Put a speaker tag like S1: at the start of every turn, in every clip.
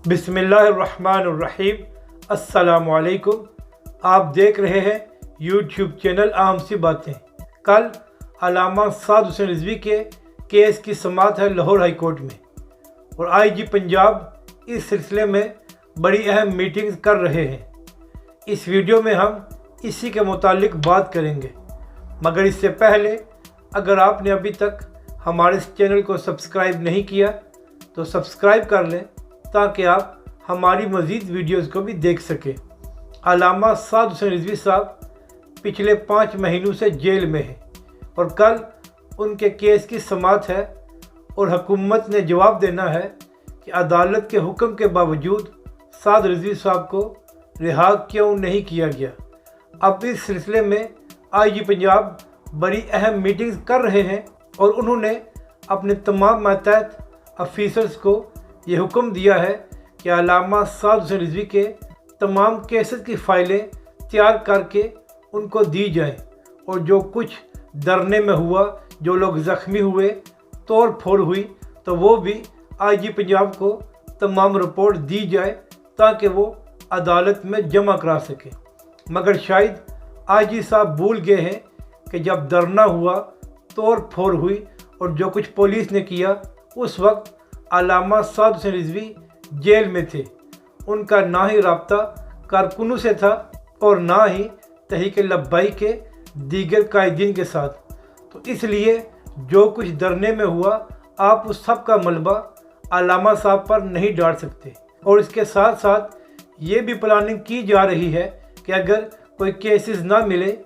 S1: बिस्मिल्लाहिर्रहमानिर्रहीम। अस्सलामुअलैकुम। आप देख रहे हैं यूट्यूब चैनल आम सी बातें। कल अल्लामा साद हुसैन रिजवी के केस की समाअत है लाहौर हाई कोर्ट में और आईजी पंजाब इस सिलसिले में बड़ी अहम मीटिंग कर रहे हैं। इस वीडियो में हम इसी के मुतालिक बात करेंगे, मगर इससे पहले अगर आपने अभी तक हमारे इस चैनल को सब्सक्राइब नहीं किया तो सब्सक्राइब कर लें ताकि आप हमारी मज़ीद वीडियोज़ को भी देख सकें। अल्लामा साद हुसैन रिजवी साहब पिछले 5 महीनों से जेल में हैं और कल उनके केस की समाअत है और हुकूमत ने जवाब देना है कि अदालत के हुक्म के बावजूद साद रिजवी साहब को रिहा क्यों नहीं किया गया। अब इस सिलसिले में आईजी पंजाब बड़ी अहम मीटिंग्स कर रहे हैं और उन्होंने अपने तमाम मातहत अफीसर्स को ये हुक्म दिया है कि अल्लामा साद हुसैन रिजवी के तमाम केसेस की फ़ाइलें तैयार करके उनको दी जाएं और जो कुछ धरने में हुआ, जो लोग ज़ख्मी हुए, तोड़ फोड़ हुई, तो वो भी आईजी पंजाब को तमाम रिपोर्ट दी जाए ताकि वो अदालत में जमा करा सके। मगर शायद आईजी साहब भूल गए हैं कि जब धरना हुआ, तोड़ फोड़ हुई और जो कुछ पुलिस ने किया, उस वक्त अल्लामा साद हुसैन रिजवी जेल में थे। उनका ना ही रब्ता कारकुनों से था और ना ही तहरीक लब्बाई के दीगर कायदीन के साथ। तो इसलिए जो कुछ धरने में हुआ, आप उस सब का मलबा अल्लामा साहब पर नहीं डाल सकते। और इसके साथ साथ ये भी प्लानिंग की जा रही है कि अगर कोई केसेस ना मिले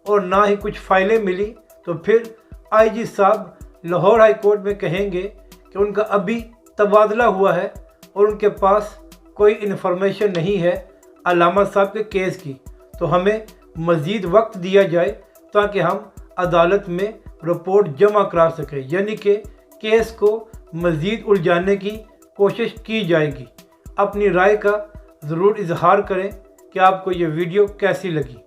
S1: और ना ही कुछ फ़ाइलें मिली तो फिर आईजी साहब लाहौर हाई कोर्ट में कहेंगे कि उनका अभी तबादला हुआ है और उनके पास कोई इन्फॉर्मेशन नहीं है अल्लामा साहब के केस की, तो हमें मज़ीद वक्त दिया जाए ताकि हम अदालत में रिपोर्ट जमा करा सकें। यानी कि केस को मज़ीद उलझाने की कोशिश की जाएगी। अपनी राय का ज़रूर इजहार करें कि आपको ये वीडियो कैसी लगी।